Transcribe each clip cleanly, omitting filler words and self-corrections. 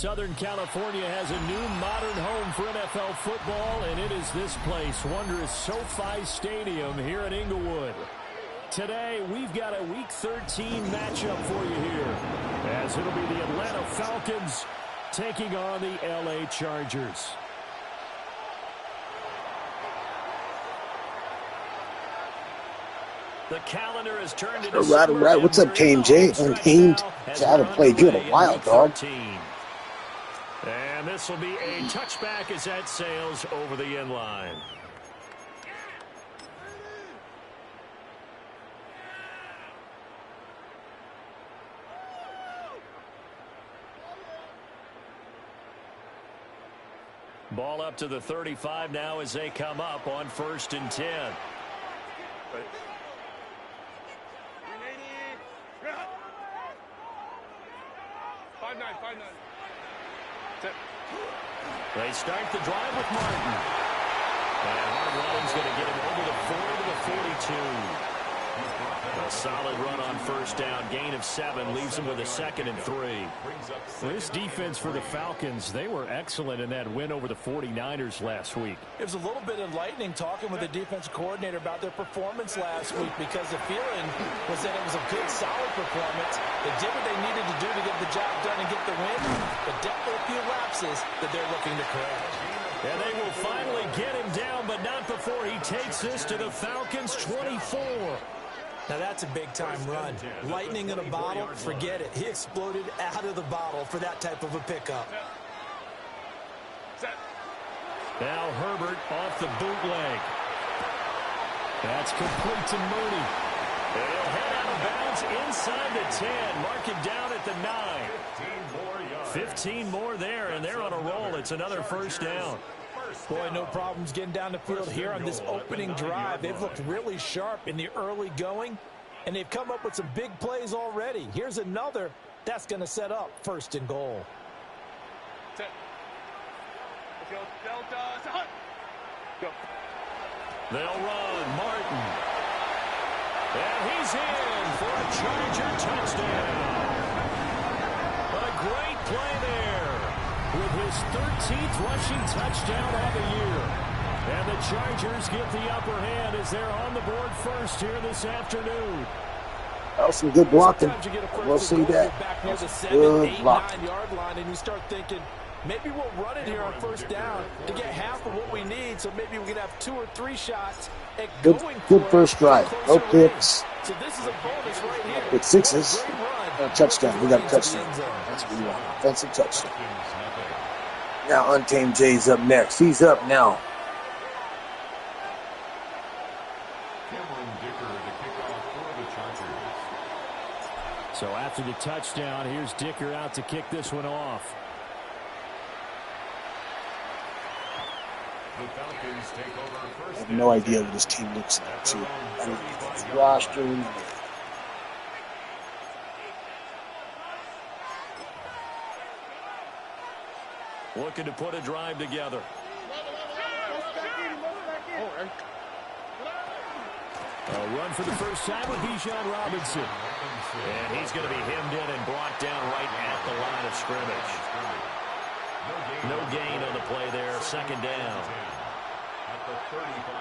Southern California has a new modern home for NFL football, and it is this place, wondrous SoFi Stadium here in Inglewood. Today, we've got a Week 13 matchup for you here, as it'll be the Atlanta Falcons taking on the LA Chargers. The calendar has turned into right. What's up, Tame Jay? Untamed. I haven't played you in a while, dog. And this will be a touchback as that sails over the end line. Ball up to the 35 now as they come up on 1st and 10. They start the drive with Martin. And Martin's going to get him over the 4 to the 42. A solid run on 1st down. Gain of 7 leaves him with a 2nd and 3. This defense for the Falcons, they were excellent in that win over the 49ers last week. It was a little bit enlightening talking with the defense coordinator about their performance last week, because the feeling was that it was a good, solid performance. They did what they needed to do to get the job done and get the win, but definitely a few lapses that they're looking to correct. And they will finally get him down, but not before he takes this to the Falcons' 24. Now that's a big-time run. Lightning in a bottle, forget it. He exploded out of the bottle for that type of a pickup. Now Herbert off the bootleg. That's complete to Mooney. He'll head out of bounds inside the 10. Mark it down at the 9. 15 more there, and they're on a roll. It's another 1st down. Boy, no problems getting down the field here on this opening drive. They've looked really sharp in the early going, and they've come up with some big plays already. Here's another that's going to set up 1st and goal. They'll run. Martin. And he's in for a Charger touchdown. A great play there, with his 13th rushing touchdown of the year. And the Chargers get the upper hand as they're on the board first here this afternoon. That was some good blocking. We'll see that. Good blocking. 8-9-yard line, and you start thinking, maybe we'll run it here on 1st down to get half of what we need, so maybe we can have 2 or 3 shots at going good first drive. No picks. So this is a bonus right here. With 6s. A touchdown. We got a touchdown. That's what we want. Offensive touchdown. Now Untamed Jay's up next. He's up now. So after the touchdown, here's Dicker out to kick this one off. I have no idea what this team looks like, too. I don't know the roster. Looking to put a drive together. A run for the first time with Bijan Robinson. And he's going to be hemmed in and brought down right at the line of scrimmage. No gain on the play there. 2nd down.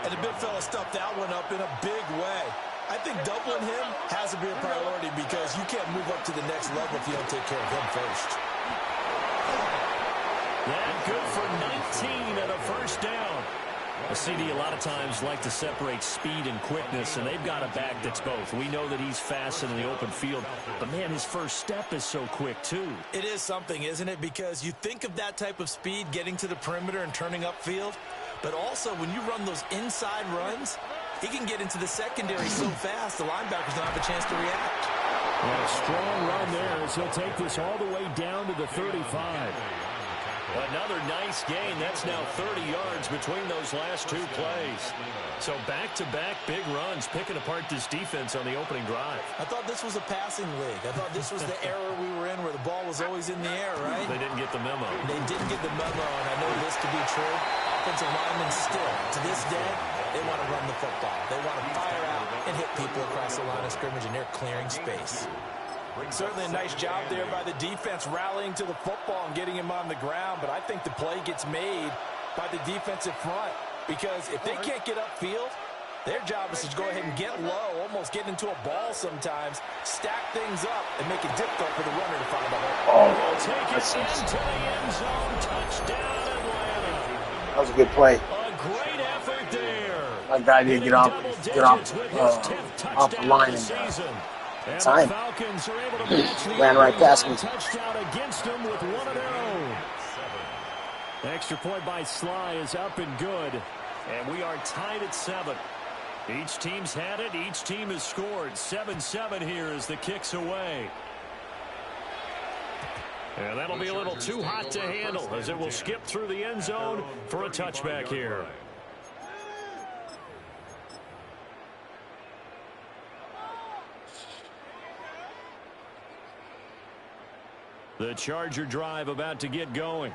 And the big fella stuffed that one up in a big way. I think doubling him has to be a priority, because you can't move up to the next level if you don't take care of him first. That good for 19 and a 1st down. A CD a lot of times like to separate speed and quickness, and they've got a back that's both. We know that he's fast in the open field, but, man, his first step is so quick, too. It is something, isn't it? Because you think of that type of speed getting to the perimeter and turning upfield, but also when you run those inside runs, he can get into the secondary so fast the linebackers don't have a chance to react. And a strong run there as he'll take this all the way down to the 35. Another nice gain. That's now 30 yards between those last 2 plays. So back-to-back big runs, picking apart this defense on the opening drive. I thought this was a passing league. I thought this was the era we were in where the ball was always in the air, right? They didn't get the memo. They didn't get the memo, and I know this to be true. Offensive linemen still, to this day, they want to run the football. They want to fire out and hit people across the line of scrimmage, and they're clearing space. Certainly a nice job there by the defense rallying to the football and getting him on the ground, but I think the play gets made by the defensive front because if they can't get upfield, their job is to go ahead and get low, almost get into a ball sometimes, stack things up, and make it difficult for the runner to find the hole. He'll take it into the end zone. Touchdown, Atlanta. That was a good play. A great effort there. My guy didn't get off the line in time. Ran right past me. Touchdown against them with one of their own. The extra point by Sly is up and good. And we are tied at 7. Each team's had it. Each team has scored. 7-7 here as the kick's away. And that'll be a little too hot to handle as it will skip through the end zone for a touchback here. The Charger drive about to get going.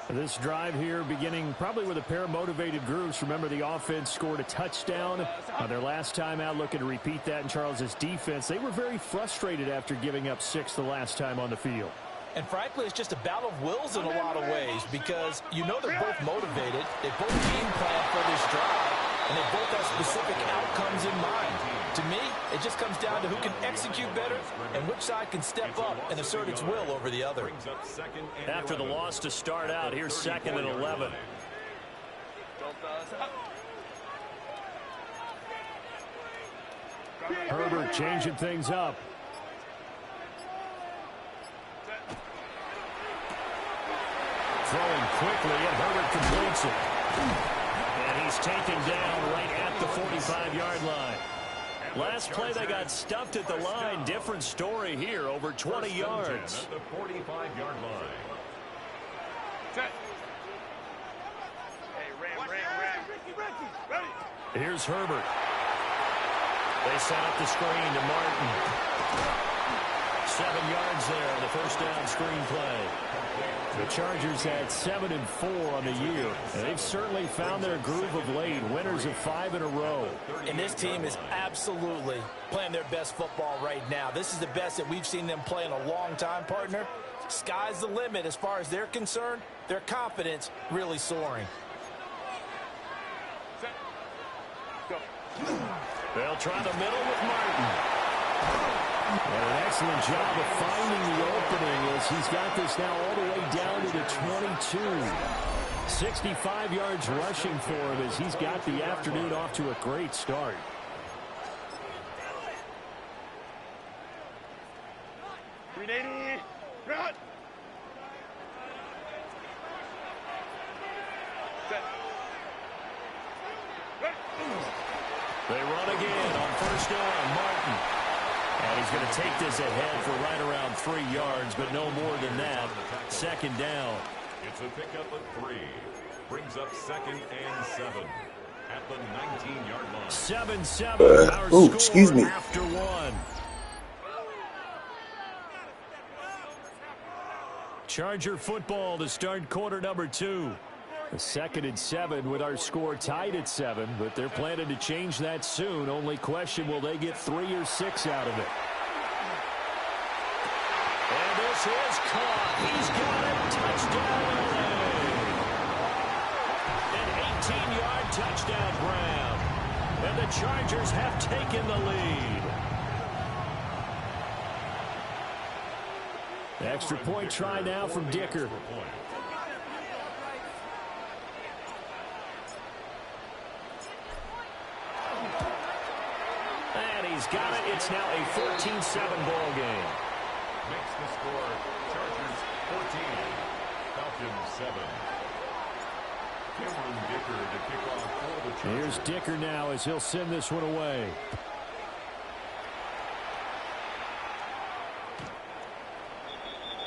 This drive here beginning probably with a pair of motivated groups. Remember, the offense scored a touchdown their last time out, looking to repeat that in Charles's defense. They were very frustrated after giving up 6 the last time on the field. And frankly, it's just a battle of wills in a lot of ways because you know they're both motivated. They both game plan for this drive, and they both have specific outcomes in mind. To me, it just comes down to who can execute better and which side can step up and assert its will over the other. After the loss to start out, here's 2nd and 11. Herbert changing things up. Throwing quickly, and Herbert completes it. And he's taken down right at the 45-yard line. Last play, they got stuffed at the line. Different story here, over 20 yards. At the 45-yard line. Here's Herbert. They set up the screen to Martin. 7 yards there on the first down screen play. The Chargers had 7-4 on the year, and they've certainly found their groove of late. Winners of 5 in a row. And this team is absolutely playing their best football right now. This is the best that we've seen them play in a long time, partner. Sky's the limit as far as they're concerned. Their confidence really soaring. They'll try the middle with Martin. And an excellent job of finding the opening as he's got this now all the way down to the 22. 65 yards rushing for him as he's got the afternoon off to a great start. Run! They run again on first down. Martin. And he's going to take this ahead for right around 3 yards, but no more than that. 2nd down. It's a pickup of 3. Brings up 2nd and 7 at the 19-yard line. 7-7. Our score excuse me. After 1. Charger football to start quarter number 2. The 2nd and 7 with our score tied at 7, but they're planning to change that soon. Only question, will they get 3 or 6 out of it? And this is caught. He's got it. Touchdown. An 18-yard touchdown grab. And the Chargers have taken the lead. Extra point try now from Dicker. And he's got it. It's now a 14-7 ball game. Makes the score Chargers 14, Falcons 7. Cameron Dicker to kick off for the Chargers. Here's Dicker now as he'll send this one away.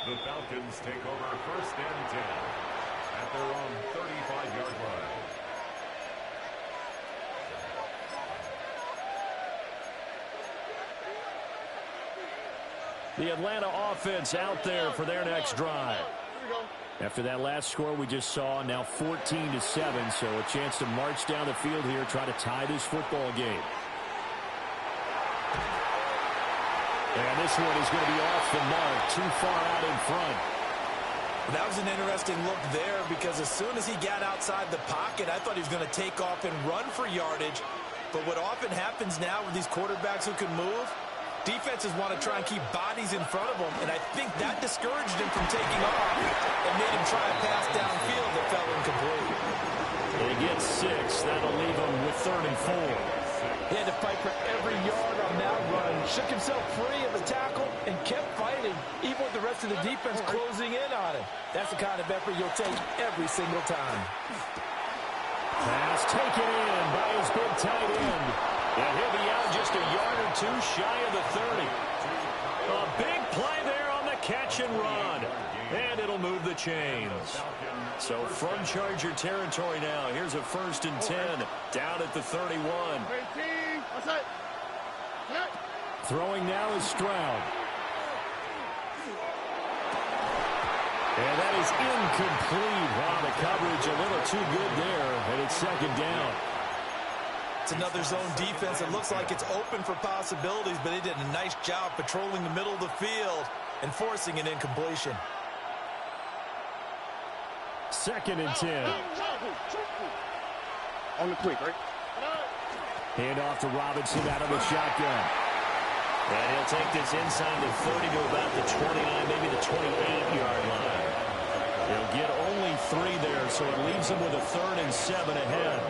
The Falcons take over 1st and 10 at their own 35-yard line. The Atlanta offense out there for their next drive. After that last score we just saw, now 14-7, so a chance to march down the field here, try to tie this football game. And this one is going to be off the mark, too far out in front. That was an interesting look there because as soon as he got outside the pocket, I thought he was going to take off and run for yardage. But what often happens now with these quarterbacks who can move, defenses want to try and keep bodies in front of them, and I think that discouraged him from taking off and made him try a pass downfield that fell incomplete. They get 6. That'll leave him with 3rd and 4. He had to fight for every yard on that run. Shook himself free of the tackle and kept fighting, even with the rest of the defense closing in on him. That's the kind of effort you'll take every single time. Pass taken in by his big tight end. And he'll be out just a yard or 2 shy of the 30. A big play there on the catch and run. And it'll move the chains. So from Charger territory now, here's a 1st and 10 down at the 31. Throwing now is Stroud. And that is incomplete. Wow, the coverage a little too good there, and it's 2nd down. It's another zone defense. It looks like it's open for possibilities, but they did a nice job patrolling the middle of the field and forcing an incompletion. 2nd and 10. On the quick, right? Hand off to Robinson out of the shotgun. And he'll take this inside the 30 to about the 29, maybe the 28-yard line. He'll get only 3 there, so it leaves him with a 3rd and 7 ahead.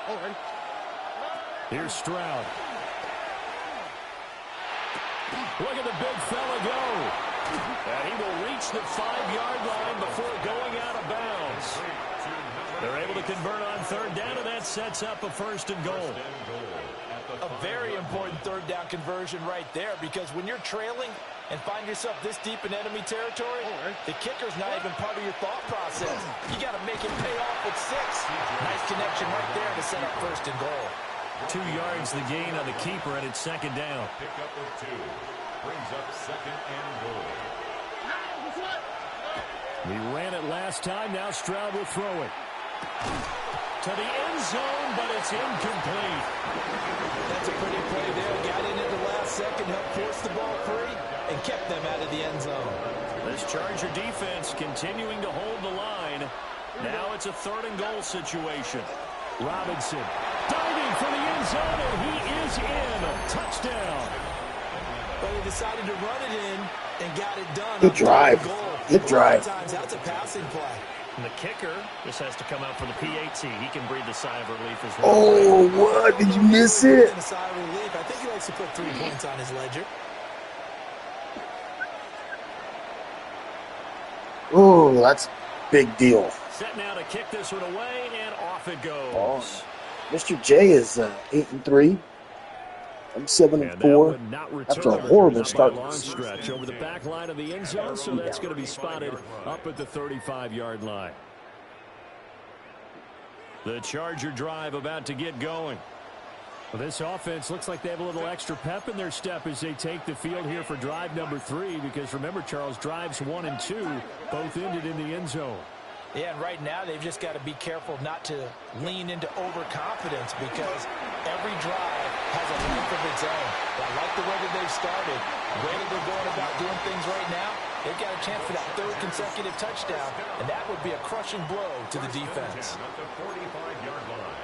All right. Here's Stroud. Look at the big fella go. And he will reach the 5-yard line before going out of bounds. They're able to convert on 3rd down, and that sets up a 1st and goal. A very important 3rd down conversion right there, because when you're trailing and find yourself this deep in enemy territory, the kicker's not even part of your thought process. You got to make it pay off with 6. Nice connection right there to set up 1st and goal. 2 yards the gain on the keeper, and it's 2nd down. Pick up of 2. Brings up 2nd and goal. We ran it last time. Now Stroud will throw it. To the end zone, but it's incomplete. That's a pretty play there. Got in at the last second, helped force the ball free, and kept them out of the end zone. This Charger defense continuing to hold the line. Now it's a 3rd and goal situation. Robinson diving for the end zone, and he is in. Touchdown. But he decided to run it in and got it done. Good drive. Good drive. That's a passing play. And the kicker just has to come out for the PAT. He can breathe a sigh of relief as well. Oh, what? Did you miss it? A sigh of relief. I think he likes to put 3 points on his ledger. Oh, that's a big deal. Set now to kick this one away, and off it goes. Oh, Mr. J is 8-3. I'm 7-4 after a horrible start. Long stretch over the back line of the end zone, so that's going to be spotted up at the 35-yard line. The Charger drive about to get going. Well, this offense looks like they have a little extra pep in their step as they take the field here for drive number 3, because remember, Charles, drives 1 and 2 both ended in the end zone. Yeah, and right now they've just got to be careful not to lean into overconfidence, because every drive has a life of its own. But I like the way that they've started. The way that they're going about doing things right now, they've got a chance for that 3rd consecutive touchdown, and that would be a crushing blow to the defense. At the 45-yard line.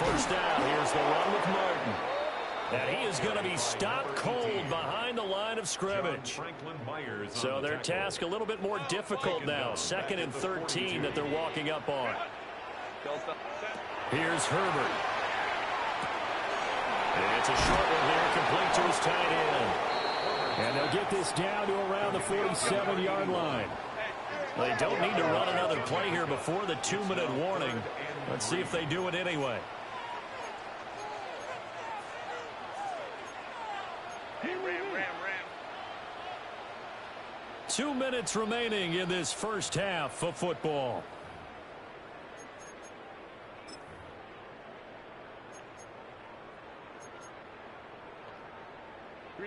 First down, here's the run with Martin. And he is going to be stopped cold behind the line of scrimmage. So their task a little bit more difficult now. 2nd and 13 that they're walking up on. Here's Herbert. And it's a short one here, complete to his tight end. And they'll get this down to around the 47-yard line. They don't need to run another play here before the 2-minute warning. Let's see if they do it anyway. 2 minutes remaining in this first half of football.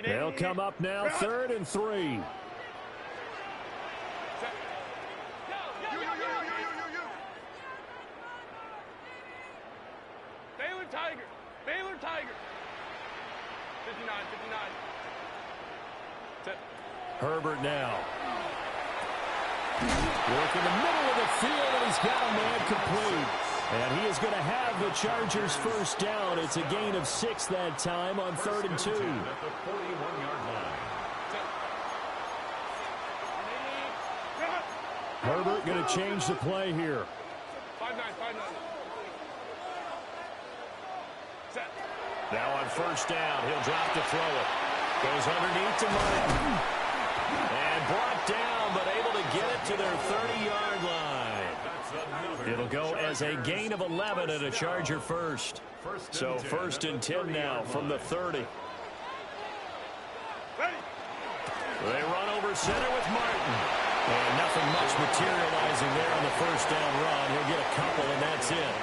They'll come up now, 3rd and 3. Herbert now. Work in the middle of the field, and he's got a man complete. And he is going to have the Chargers first down. It's a gain of 6 that time on 3rd and 2. At the 41-yard line. Herbert going to change the play here. 5-9. Set. Now on first down, he'll drop to throw it. Goes underneath to Martin. And brought down, but able to get it to their 30-yard line. It'll go as a gain of 11 and a Charger first. So 1st and 10 now from the 30. They run over center with Martin. And nothing much materializing there on the first down run. He'll get a couple, and that's it.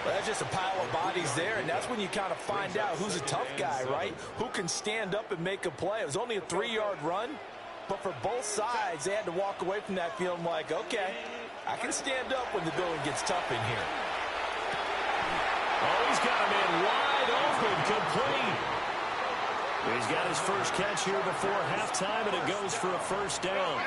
Well, that's just a pile of bodies there, and that's when you kind of find out who's a tough guy, right? Who can stand up and make a play. It was only a 3-yard run, but for both sides, they had to walk away from that feeling like, okay, I can stand up when the going gets tough in here. Oh, he's got a man wide open, complete. He's got his first catch here before halftime, and it goes for a first down.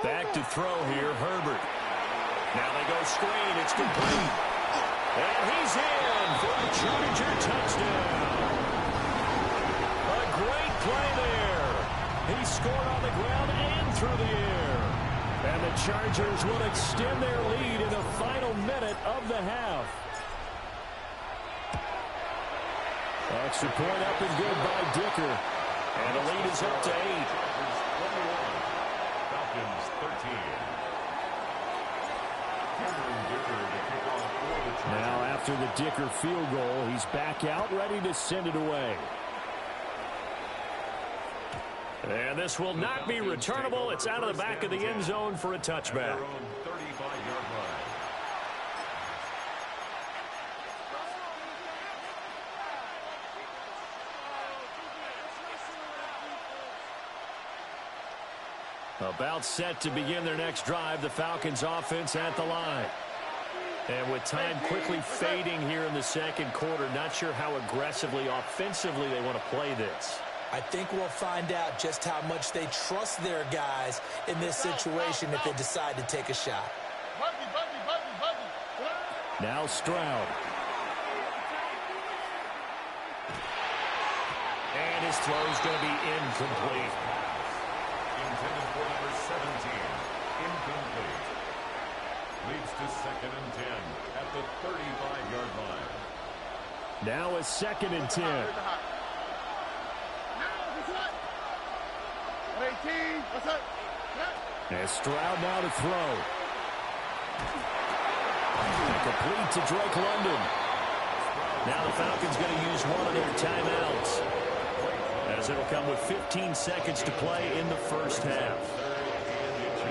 Back to throw here, Herbert. Now they go screen, it's complete. And he's in for the Charger touchdown. A great play there. He scored on the ground and through the air. And the Chargers will extend their lead in the final minute of the half. Extra point up and good by Dicker. And the lead is up to 8. Falcons 13. Now after the Dicker field goal, he's back out ready to send it away. And this will not be returnable. It's out of the back of the end zone for a touchback. About set to begin their next drive, the Falcons offense at the line. And with time quickly fading here in the second quarter, not sure how aggressively, offensively they want to play this. I think we'll find out just how much they trust their guys in this situation if they decide to take a shot. Now Stroud. And his throw is going to be incomplete. Intended for number 17. Incomplete. Leads to 2nd and 10 at the 35-yard line. Now a 2nd and 10. And Stroud now to throw. Complete to Drake London. Now the Falcons going to use one of their timeouts, as it'll come with 15 seconds to play in the first half.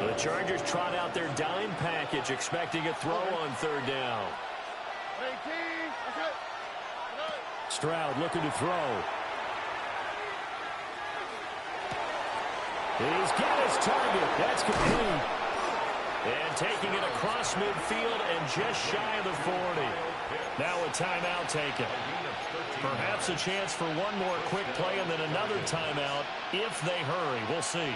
The Chargers trot out their dime package, expecting a throw on 3rd down. Stroud looking to throw. He's got his target. That's complete. And taking it across midfield and just shy of the 40. Now a timeout taken. Perhaps a chance for one more quick play and then another timeout if they hurry. We'll see.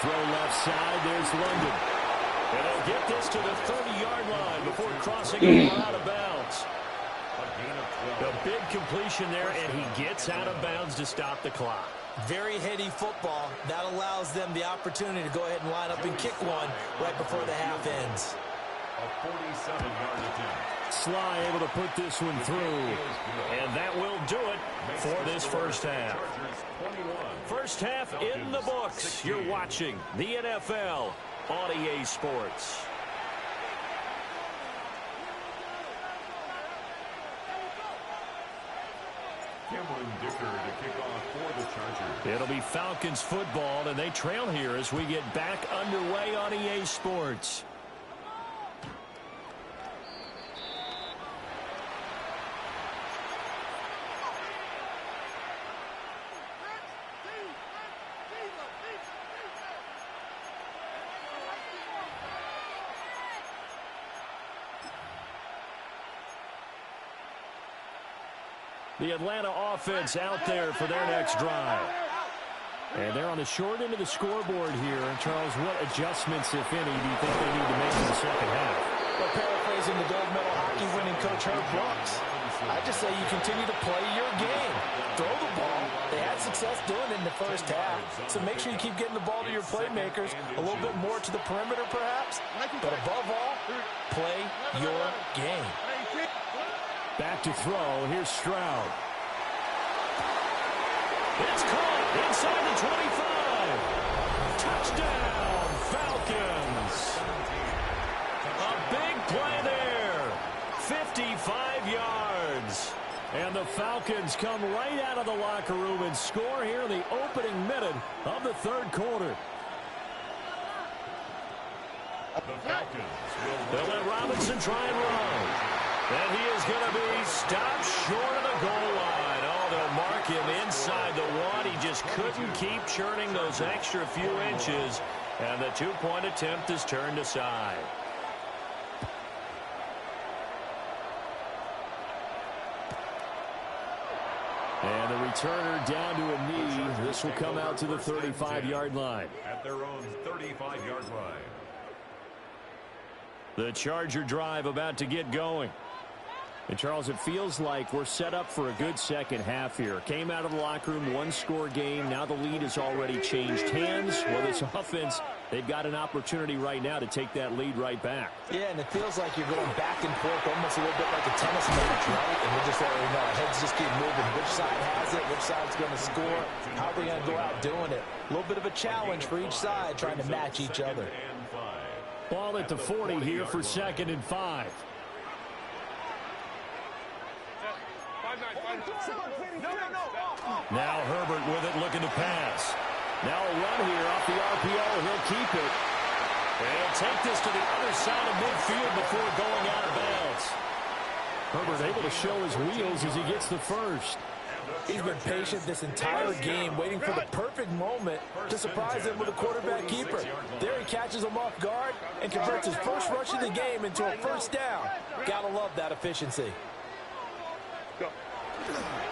Throw left side. There's London. And he'll get this to the 30-yard line before crossing it out of bounds. A big completion there, and he gets out of bounds to stop the clock. Very heady football. That allows them the opportunity to go ahead and line up and kick one right before the half ends. A 47-yard attempt. Sly able to put this one through, and that will do it for this first half. First half in the books. You're watching the NFL on EA Sports. It'll be Falcons football, and they trail here as we get back underway on EA Sports. The Atlanta offense out there for their next drive. And they're on the short end of the scoreboard here. And Charles, what adjustments, if any, do you think they need to make in the second half? Well, paraphrasing the gold medal hockey winning coach Herb Brooks, I just say you continue to play your game. Throw the ball. They had success doing it in the first half. So make sure you keep getting the ball to your playmakers, a little bit more to the perimeter perhaps. But above all, play your game. Back to throw. Here's Stroud. It's caught inside the 25. Touchdown, Falcons. A big play there. 55 yards. And the Falcons come right out of the locker room and score here in the opening minute of the third quarter. They'll let Robinson try and run. And he is going to be stopped short of the goal line. Oh, they'll mark him inside the one. He just couldn't keep churning those extra few inches. And the two-point attempt is turned aside. And the returner down to a knee. This will come out to the 35-yard line. At their own 35-yard line. The Charger drive about to get going. And, Charles, it feels like we're set up for a good second half here. Came out of the locker room, one-score game. Now the lead has already changed hands. Well, this offense, they've got an opportunity right now to take that lead right back. Yeah, and it feels like you're going back and forth almost a little bit like a tennis match, right? And we're just letting you know, heads just keep moving. Which side has it? Which side's going to score? How are they going to go out doing it? A little bit of a challenge for each side, trying to match each other. Ball at the 40 here for 2nd and 5. Now Herbert with it, looking to pass. Now a run here off the RPO. He'll keep it. And he'll take this to the other side of midfield before going out of bounds. Herbert able to show his wheels as he gets the first. He's been patient this entire game, waiting for the perfect moment to surprise him with a quarterback keeper. There he catches him off guard and converts his first rush of the game into a first down. Gotta love that efficiency.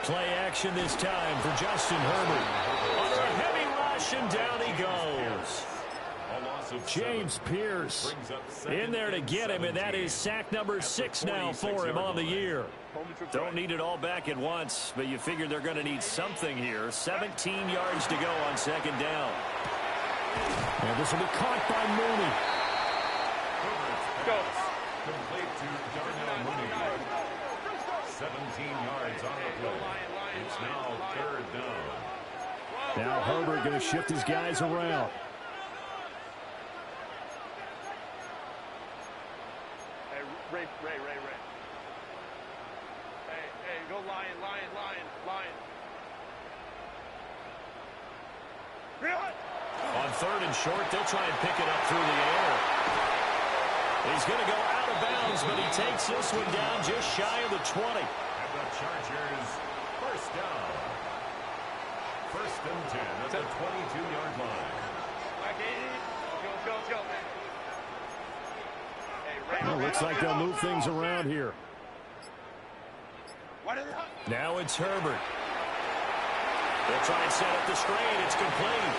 Play action this time for Justin Herbert. Under a heavy rush, and down he goes. James Pierce in there to get him, and that is sack number 6 now for him on the year. Don't need it all back at once, but you figure they're going to need something here. 17 yards to go on 2nd down. And this will be caught by Mooney. Complete to Darnell Mooney. 17 yards on the play. It's now 3rd down. Now Herbert going to shift his guys around. Ray. Hey, go lion. On 3rd and short, they'll try and pick it up through the air. He's going to go out of bounds, but he takes this one down just shy of the 20. And the Chargers first down. 1st and 10 at the 22-yard line. Go. Well, looks like they'll move things around here. Now it's Herbert. They'll try and set up the screen. It's complete.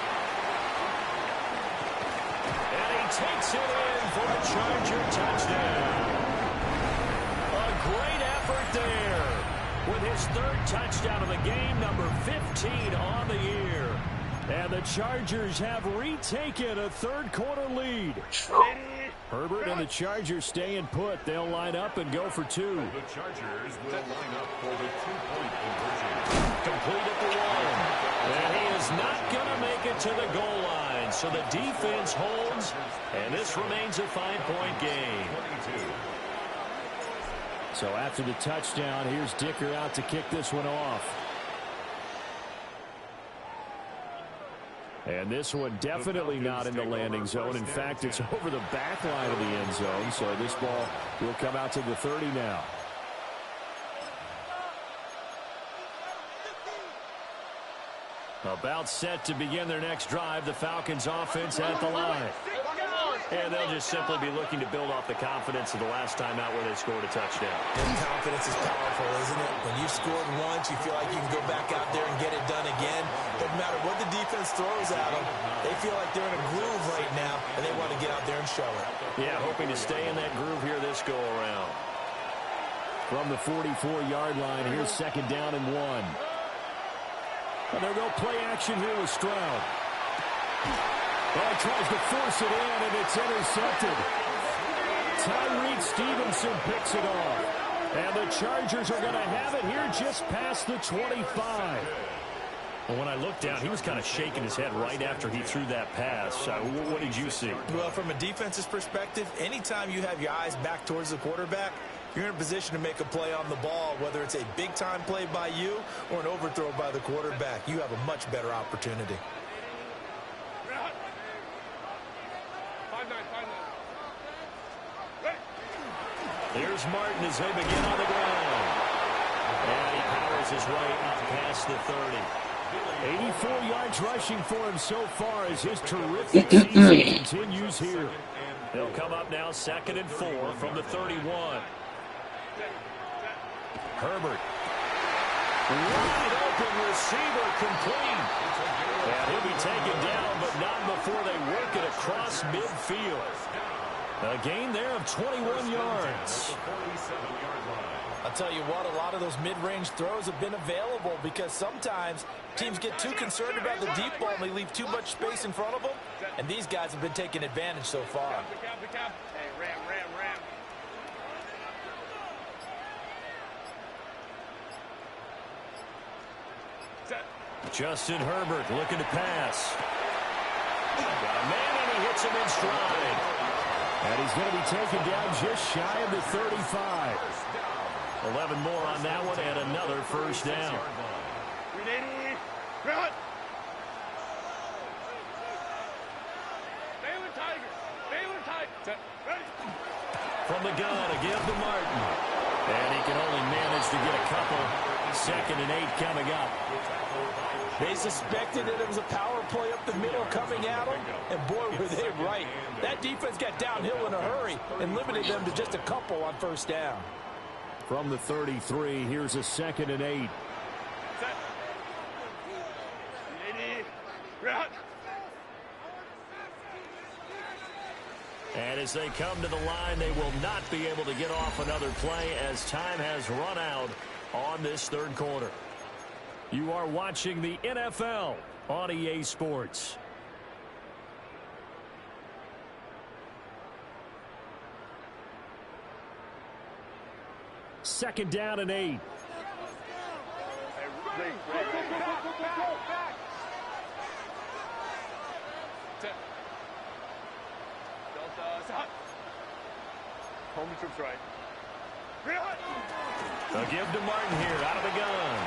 And he takes it in for a Charger touchdown. A great effort there with his 3rd touchdown of the game, number 15 on the year. And the Chargers have retaken a 3rd quarter lead. Herbert and the Chargers staying put. They'll line up and go for 2. The Chargers will line up for the 2-point conversion. Complete at the 1. And he is not going to make it to the goal line. So the defense holds, and this remains a 5-point game. 22. So after the touchdown, here's Dicker out to kick this one off. And this one definitely not in the landing zone. In fact, it's over the back line of the end zone. So this ball will come out to the 30 now. About set to begin their next drive. The Falcons offense at the line. And they'll just simply be looking to build off the confidence of the last time out where they scored a touchdown. And confidence is powerful, isn't it? When you've scored once, you feel like you can go back out there and get it done again. Doesn't matter what the defense throws at them. They feel like they're in a groove right now, and they want to get out there and show it. Yeah, hoping to stay in that groove here this go-around. From the 44-yard line, here's second down and 1. And they'll go play action here with Stroud. Well, he tries to force it in, and it's intercepted. Tyreek Stevenson picks it off. And the Chargers are going to have it here just past the 25. Well, when I looked down, he was kind of shaking his head right after he threw that pass. What did you see? Well, from a defense's perspective, anytime you have your eyes back towards the quarterback, you're in a position to make a play on the ball, whether it's a big-time play by you or an overthrow by the quarterback. You have a much better opportunity. Here's Martin as they begin on the ground. And he powers his way up past the 30. 84 yards rushing for him so far as his terrific season continues here. They'll come up now 2nd and 4 from the 31. Herbert. Wide open receiver complete. And he'll be taken down, but not before they work it across midfield. A gain there of 21 yards. I'll tell you what, a lot of those mid-range throws have been available because sometimes teams get too concerned about the deep ball and they leave too much space in front of them. And these guys have been taking advantage so far. Hey, ram. Justin Herbert looking to pass. Got a man and he hits him in stride. And he's going to be taken down just shy of the 35. 11 more on that one and another first down. From the gun, a give to Martin. And he can only manage to get a couple. 2nd and 8 coming up. They suspected that it was a power play up the middle coming at them, and boy, were they right. That defense got downhill in a hurry and limited them to just a couple on first down. From the 33, here's a 2nd and 8. And as they come to the line, they will not be able to get off another play as time has run out on this third quarter. You are watching the NFL on EA Sports. Second down and 8. Home troops right. A give to Martin here out of the gun.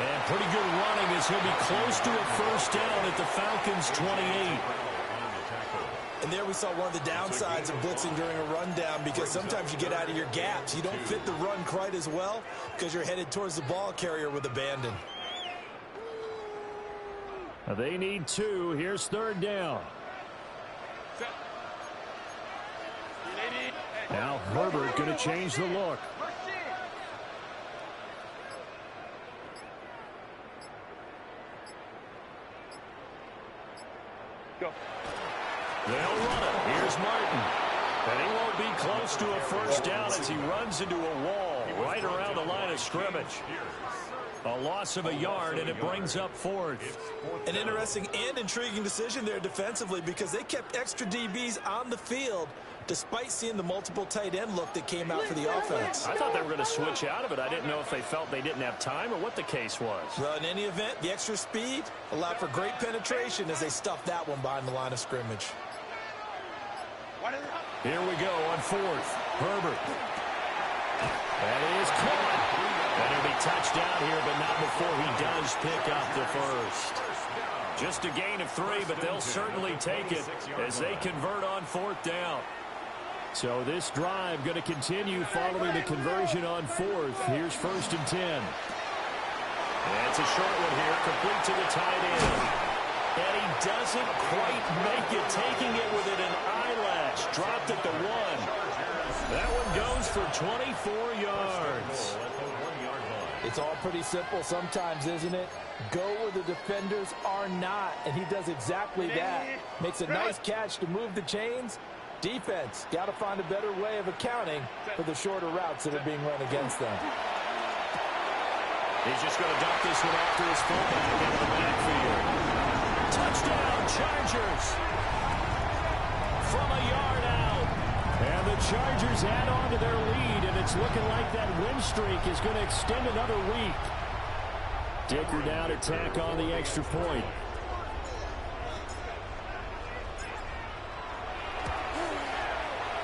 And pretty good running as he'll be close to a first down at the Falcons' 28. And there we saw one of the downsides of blitzing during a rundown because sometimes you get out of your gaps. You don't fit the run quite as well because you're headed towards the ball carrier with abandon. They need 2. Here's 3rd down. Now Herbert going to change the look. Go. They'll run it. Here's Martin. And he won't be close to a first down as he runs into a wall right around the line of scrimmage. A loss of a yard, and it brings up 4th. An interesting and intriguing decision there defensively because they kept extra DBs on the field despite seeing the multiple tight end look that came out for the offense. I thought they were going to switch out of it. I didn't know if they felt they didn't have time or what the case was. Well, in any event, the extra speed allowed for great penetration as they stuffed that one behind the line of scrimmage. Here we go on 4th. Herbert. That is caught. And he'll be touched down here, but not before he does pick up the first. Just a gain of 3, but they'll certainly take it as they convert on 4th down. So this drive going to continue following the conversion on 4th. Here's 1st and 10. And it's a short one here, complete to the tight end. And he doesn't quite make it, taking it within an eyelash. Dropped at the 1. That one goes for 24 yards. It's all pretty simple sometimes, isn't it? Go where the defenders are not, and he does exactly that. Makes a nice catch to move the chains. Defense, got to find a better way of accounting for the shorter routes that are being run against them. He's just going to dump this one after his fullback into the backfield. Touchdown, Chargers! From a yard out. And the Chargers add on to their lead, and it's looking like that win streak is going to extend another week. Dicker down to tack on the extra point.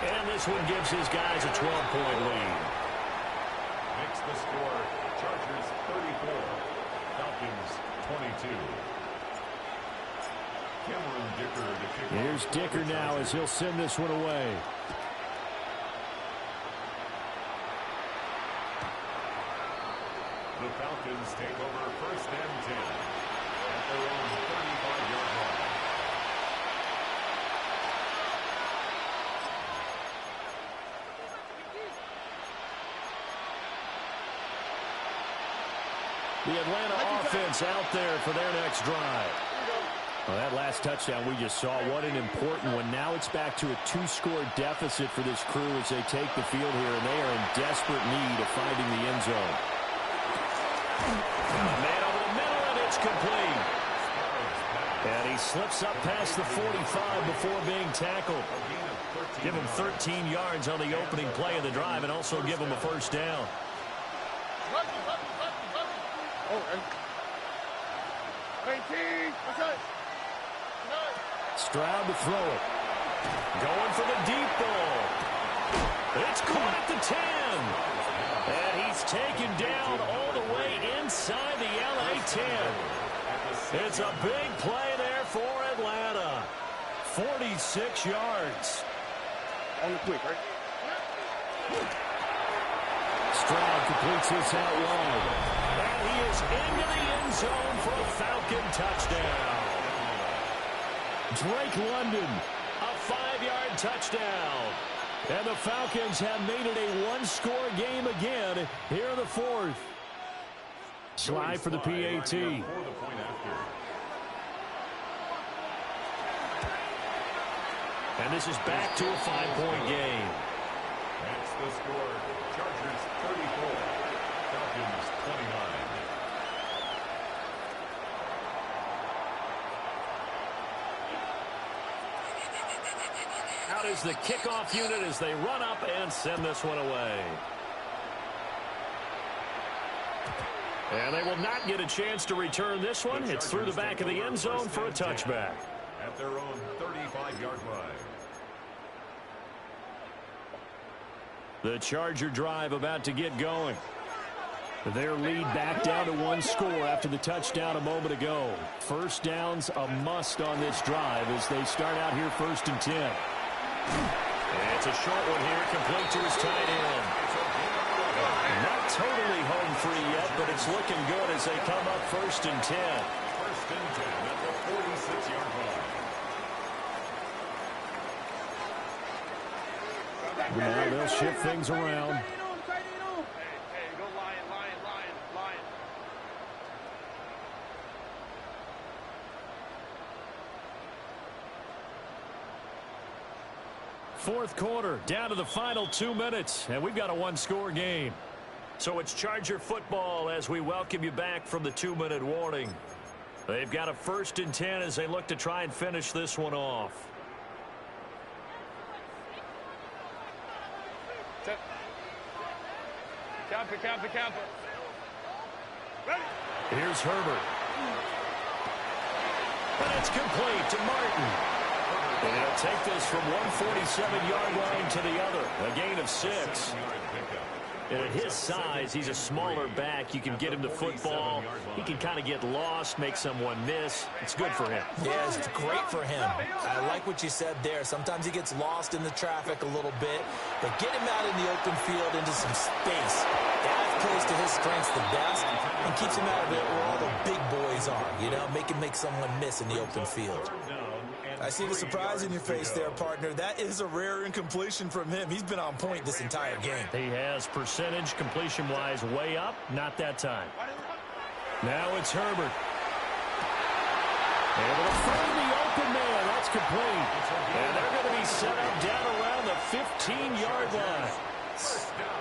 And this one gives his guys a 12-point lead. Makes the score Chargers 34, Falcons 22. Cameron Dicker to kick off. Here's Dicker now as he'll send this one away. The Falcons take over 1st and 10 at their own 35-yard line. The Atlanta offense out there for their next drive. Well, that last touchdown we just saw, what an important one. Now it's back to a 2-score deficit for this crew as they take the field here, and they are in desperate need of finding the end zone. Man over the middle, and it's complete. And he slips up past the 45 before being tackled. Give him 13 yards on the opening play of the drive and also give him a first down. Stroud to throw it. Going for the deep ball. It's caught at the 10. And he's taken down all the way inside the LA 10. It's a big play there for Atlanta. 46 yards. On the quick, right? Stroud completes this out wide. And he is into the end zone for a Falcon touchdown. Drake London, a 5-yard touchdown. And the Falcons have made it a 1-score game again here in the 4th. Slide for the PAT. And this is back to a 5-point game. That's the score. Chargers 34, Falcons 29. Out is the kickoff unit as they run up and send this one away. And they will not get a chance to return this one. It's through the back of the end zone for a touchback. At their own 35-yard line. The Charger drive about to get going. Their lead back down to 1 score after the touchdown a moment ago. First down's a must on this drive as they start out here 1st and 10. And it's a short one here, complete to his tight end. Not totally home free yet, but it's looking good as they come up 1st and 10. 1st and 10 at the 46-yard line. Now they'll shift things around. Hey, go Lion. 4th quarter, down to the final 2 minutes, and we've got a 1-score game. So it's Charger football as we welcome you back from the 2-minute warning. They've got a 1st and 10 as they look to try and finish this one off. Count it. Ready? Here's Herbert. And it's complete to Martin. And he'll take this from 147-yard line to the other. A gain of 6. And at his size, he's a smaller back. You can get him the football. He can kind of get lost, make someone miss. It's good for him. Yeah, it's great for him. I like what you said there. Sometimes he gets lost in the traffic a little bit, but get him out in the open field into some space. That plays to his strengths the best and keeps him out of it where all the big boys are, you know, make someone miss in the open field. I see the surprise in your face there, partner. That is a rare incompletion from him. He's been on point this entire game. He has percentage completion-wise way up. Not that time. Now it's Herbert. Able to find the open man. That's complete. And they're going to be set up down around the 15-yard line.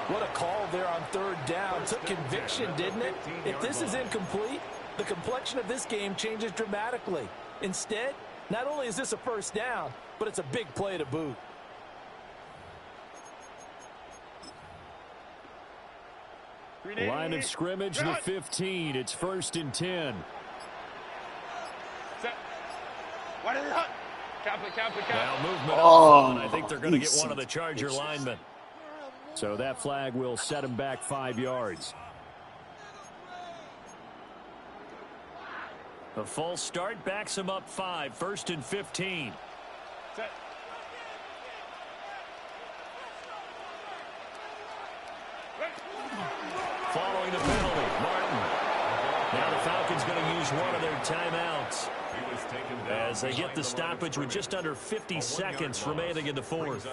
What a call there on third down. Took conviction, didn't it? If this is incomplete, the complexion of this game changes dramatically. Instead, not only is this a first down, but it's a big play to boot. Line of scrimmage, the 15. It's 1st and 10. Now movement up front. I think they're going to get one of the Charger linemen. So that flag will set him back 5 yards. A false start backs him up 5. 1st and 15. Set. Following the penalty, Martin. Now the Falcons going to use one of their timeouts as they get the stoppage with just under 50 seconds remaining in the fourth.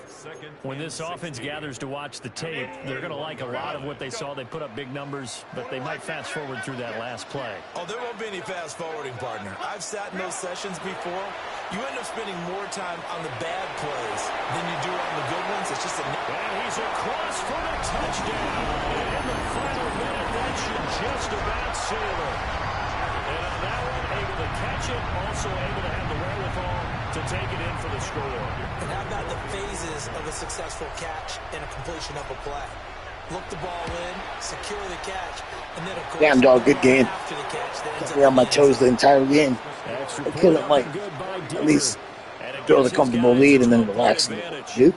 When this offense gathers to watch the tape, they're going to like a lot of what they saw. They put up big numbers, but they might fast forward through that last play. Oh, there won't be any fast forwarding, partner. I've sat in those sessions before. You end up spending more time on the bad plays than you do on the good ones. It's just a... And he's across for the touchdown. And in the final minute, that should just about seal it. And on that one, able to catch it, also able to have the wherewithal to take it in for the score. And how about the phases of a successful catch and a completion of a play? Look the ball in, secure the catch, and then, of course, damn dog, good game. after the catch, Kept me on my toes the entire game. I couldn't, like, at least throw the comfortable lead and then relax. You?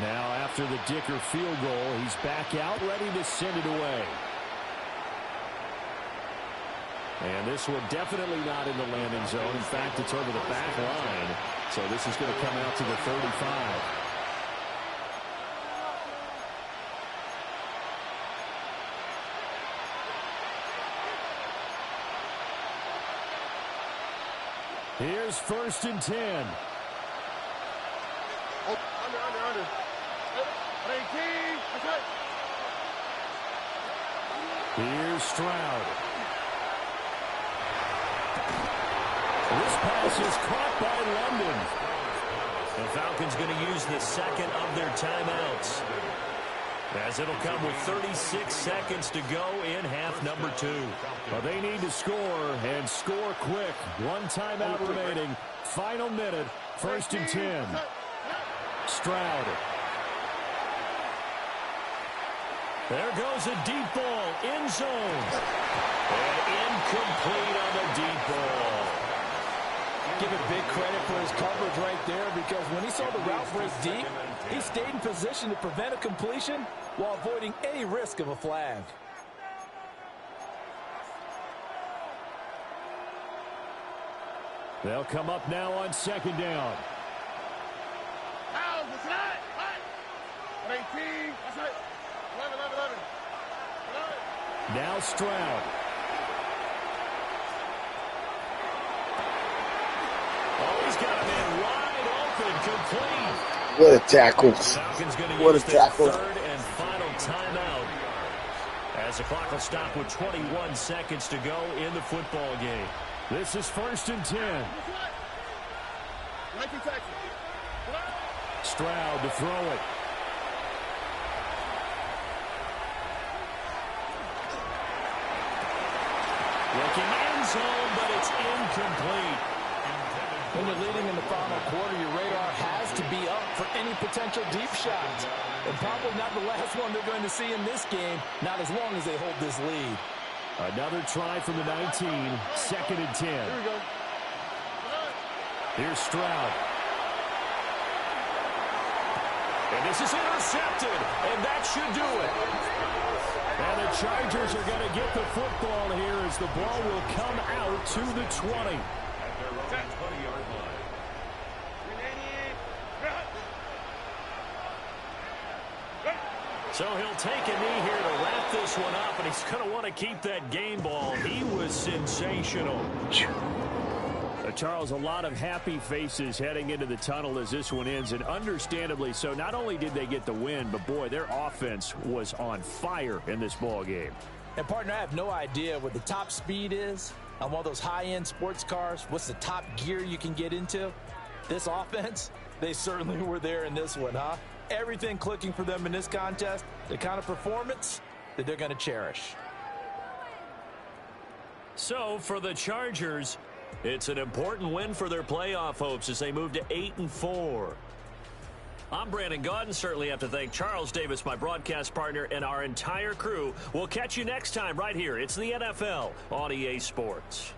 Now after the Dicker field goal, he's back out, ready to send it away. And this one definitely not in the landing zone. In fact, it's over the back line. So this is going to come out to the 35. Here's 1st and 10. Under. 18. Okay. Here's Stroud. This pass is caught by London. The Falcons going to use the second of their timeouts, as it'll come with 36 seconds to go in half number 2. Well, they need to score, and score quick. One timeout remaining. Final minute, 1st and 10. Stroud. There goes a deep ball, end zone. And incomplete on the deep ball. Give it big credit for his coverage right there, because when he saw the route break deep, he stayed in position to prevent a completion while avoiding any risk of a flag. They'll come up now on 2nd down. 18. That's it. 11. Now Stroud. Oh, he's got him wide open, complete. What a tackle. What a tackle. Third and final timeout, as the clock will stop with 21 seconds to go in the football game. This is 1st and 10. Stroud to throw it. Looking end zone, but it's incomplete. When you're leading in the final quarter, your radar has to be up for any potential deep shots. And probably not the last one they're going to see in this game, not as long as they hold this lead. Another try from the 19, 2nd and 10. Here we go. Here's Stroud. And this is intercepted, and that should do it. And the Chargers are going to get the football here as the ball will come out to the 20. At their own 20-yard line. So he'll take a knee here to wrap this one up, and he's going to want to keep that game ball. He was sensational. Charles, a lot of happy faces heading into the tunnel as this one ends, and understandably so. Not only did they get the win, but, boy, their offense was on fire in this ball game. And, partner, I have no idea what the top speed is on one of those high-end sports cars. What's the top gear you can get into? This offense, they certainly were there in this one, huh? Everything clicking for them in this contest, the kind of performance that they're going to cherish. So, for the Chargers, it's an important win for their playoff hopes as they move to 8-4. I'm Brandon Gaudin. Certainly have to thank Charles Davis, my broadcast partner, and our entire crew. We'll catch you next time right here. It's the NFL on EA Sports.